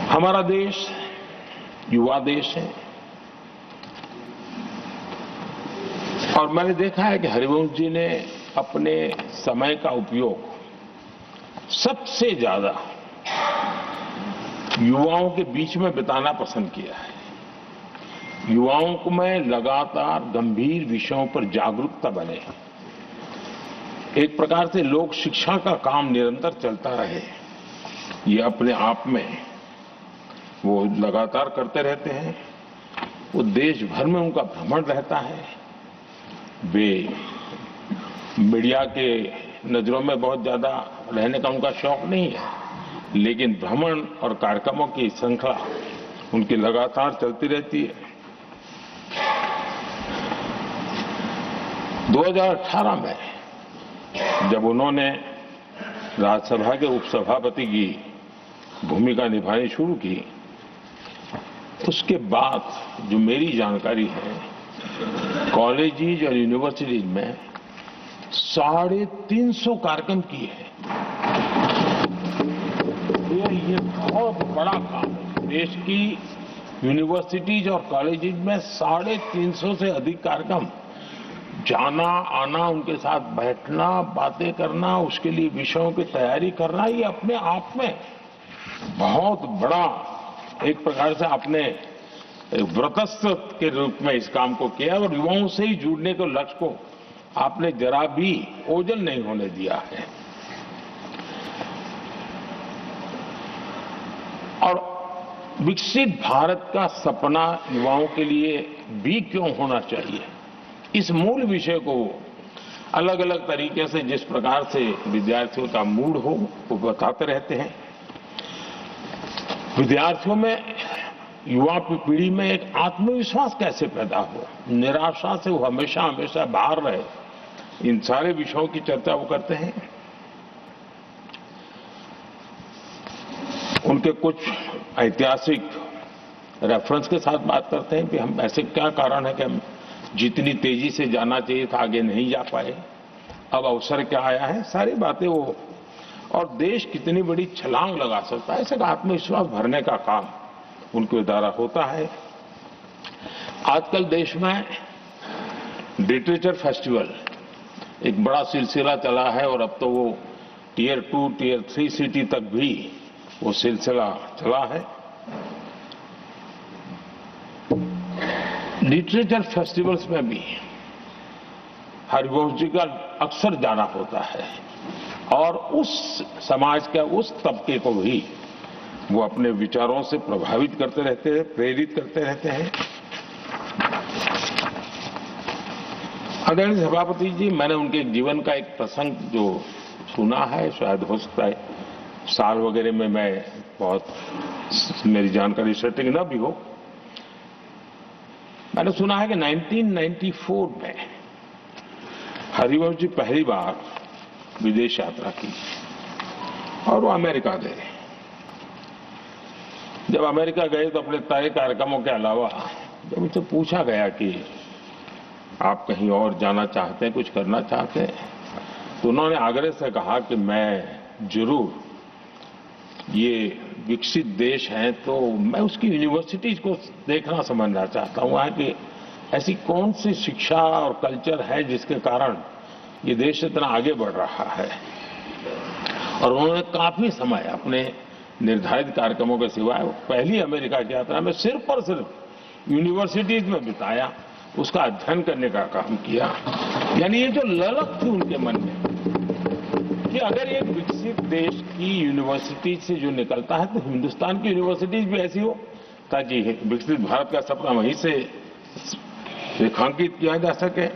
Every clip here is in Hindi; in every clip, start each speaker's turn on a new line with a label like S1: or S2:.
S1: हमारा देश युवा देश है और मैंने देखा है कि हरिवंश जी ने अपने समय का उपयोग सबसे ज्यादा युवाओं के बीच में बिताना पसंद किया है। युवाओं को में लगातार गंभीर विषयों पर जागरूकता बने, एक प्रकार से लोक शिक्षा का काम निरंतर चलता रहे, ये अपने आप में वो लगातार करते रहते हैं। वो देश भर में उनका भ्रमण रहता है। वे मीडिया के नजरों में बहुत ज्यादा रहने का उनका शौक नहीं है, लेकिन भ्रमण और कार्यक्रमों की श्रृंखला उनकी लगातार चलती रहती है। 2018 में जब उन्होंने राज्यसभा के उपसभापति की भूमिका निभानी शुरू की, उसके बाद जो मेरी जानकारी है, कॉलेजेस और यूनिवर्सिटीज में 350 कार्यक्रम किए हैं। ये बहुत बड़ा काम है। देश की यूनिवर्सिटीज और कॉलेजेस में 350 से अधिक कार्यक्रम, जाना आना, उनके साथ बैठना, बातें करना, उसके लिए विषयों की तैयारी करना, ये अपने आप में बहुत बड़ा एक प्रकार से आपने व्रतस्थ के रूप में इस काम को किया और युवाओं से ही जुड़ने के लक्ष्य को आपने जरा भी ओझल नहीं होने दिया है। और विकसित भारत का सपना युवाओं के लिए भी क्यों होना चाहिए, इस मूल विषय को अलग अलग तरीके से जिस प्रकार से विद्यार्थियों का मूड हो वो बताते रहते हैं। विद्यार्थियों में, युवा पीढ़ी में एक आत्मविश्वास कैसे पैदा हो, निराशा से वो हमेशा हमेशा बाहर रहे, इन सारे विषयों की चर्चा वो करते हैं। उनके कुछ ऐतिहासिक रेफरेंस के साथ बात करते हैं कि हम ऐसे क्या कारण है कि हम जितनी तेजी से जाना चाहिए था आगे नहीं जा पाए, अब अवसर क्या आया है, सारी बातें वो, और देश कितनी बड़ी छलांग लगा सकता है, ऐसे आत्मविश्वास भरने का काम उनके द्वारा होता है। आजकल देश में लिटरेचर फेस्टिवल एक बड़ा सिलसिला चला है और अब तो वो टियर 2, टियर 3 सिटी तक भी वो सिलसिला चला है। लिटरेचर फेस्टिवल्स में भी हरिवंश जी का अक्सर जाना होता है और उस समाज के उस तबके को भी वो अपने विचारों से प्रभावित करते रहते हैं, प्रेरित करते रहते हैं। आदरणीय सभापति जी, मैंने उनके जीवन का एक प्रसंग जो सुना है, शायद हो सकता है साल वगैरह में मैं बहुत मेरी जानकारी सटीक न भी हो, मैंने सुना है कि 1994 में हरिवंश जी पहली बार विदेश यात्रा की और वो अमेरिका गए। जब अमेरिका गए तो अपने तय कार्यक्रमों के अलावा जब उनसे पूछा गया कि आप कहीं और जाना चाहते हैं, कुछ करना चाहते हैं, तो उन्होंने आग्रह से कहा कि मैं जरूर, ये विकसित देश है तो मैं उसकी यूनिवर्सिटीज को देखना समझना चाहता हूं, वहां की ऐसी कौन सी शिक्षा और कल्चर है जिसके कारण ये देश इतना आगे बढ़ रहा है। और उन्होंने काफी समय अपने निर्धारित कार्यक्रमों के सिवाय पहली अमेरिका की यात्रा में सिर्फ और सिर्फ यूनिवर्सिटीज में बिताया, उसका अध्ययन करने का काम किया। यानी ये जो ललक थी उनके मन में कि अगर एक विकसित देश की यूनिवर्सिटी से जो निकलता है तो हिंदुस्तान की यूनिवर्सिटीज भी ऐसी हो ताकि विकसित भारत का सपना वहीं से रेखांकित किया जा सके।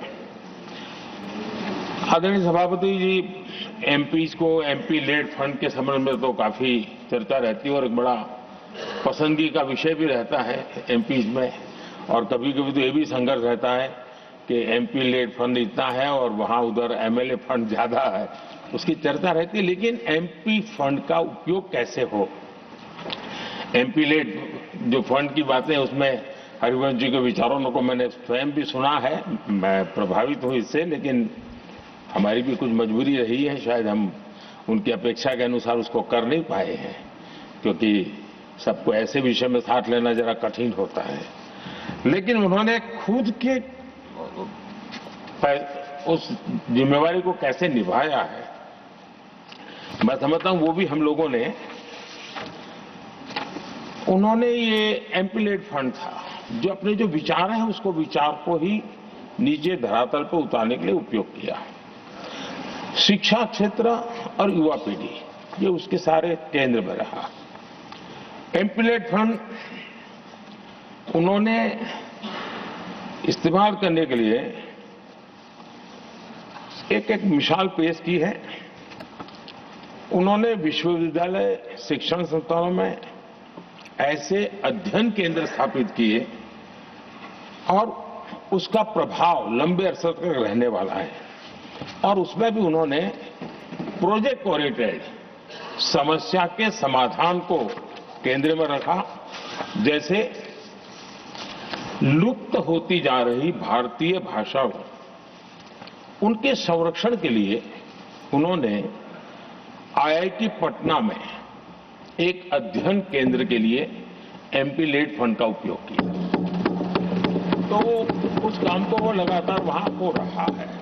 S1: आदरणीय सभापति जी, एमपीज को एमपी लेड फंड के संबंध में तो काफी चर्चा रहती है और एक बड़ा पसंदगी का विषय भी रहता है एमपीज में, और कभी कभी तो ये भी संघर्ष रहता है कि एमपी लेड फंड इतना है और वहां उधर एमएलए फंड ज्यादा है, उसकी चर्चा रहती है। लेकिन एमपी फंड का उपयोग कैसे हो, एमपी लेड जो फंड की बातें, उसमें हरिवंश जी के विचारों को मैंने स्वयं भी सुना है, मैं प्रभावित हूं इससे, लेकिन हमारी भी कुछ मजबूरी रही है, शायद हम उनकी अपेक्षा के अनुसार उसको कर नहीं पाए हैं, क्योंकि सबको ऐसे विषय में साथ लेना जरा कठिन होता है, लेकिन उन्होंने खुद के उस जिम्मेवारी को कैसे निभाया है, मैं समझता हूं वो भी हम लोगों ने, उन्होंने ये एमपी-लेड फंड था जो अपने जो विचार हैं उसको विचार को ही नीचे धरातल पर उतारने के लिए उपयोग किया। शिक्षा क्षेत्र और युवा पीढ़ी ये उसके सारे केंद्र में रहा। एमपी-लेड फंड उन्होंने इस्तेमाल करने के लिए एक एक मिसाल पेश की है। उन्होंने विश्वविद्यालय शिक्षण संस्थानों में ऐसे अध्ययन केंद्र स्थापित किए और उसका प्रभाव लंबे अरसे तक रहने वाला है, और उसमें भी उन्होंने प्रोजेक्ट ओरिएंटेड समस्या के समाधान को केंद्र में रखा। जैसे लुप्त होती जा रही भारतीय भाषाओं, उनके संरक्षण के लिए उन्होंने आईआईटी पटना में एक अध्ययन केंद्र के लिए एमपी-लेड फंड का उपयोग किया। तो उस काम को वो लगातार वहां हो रहा है।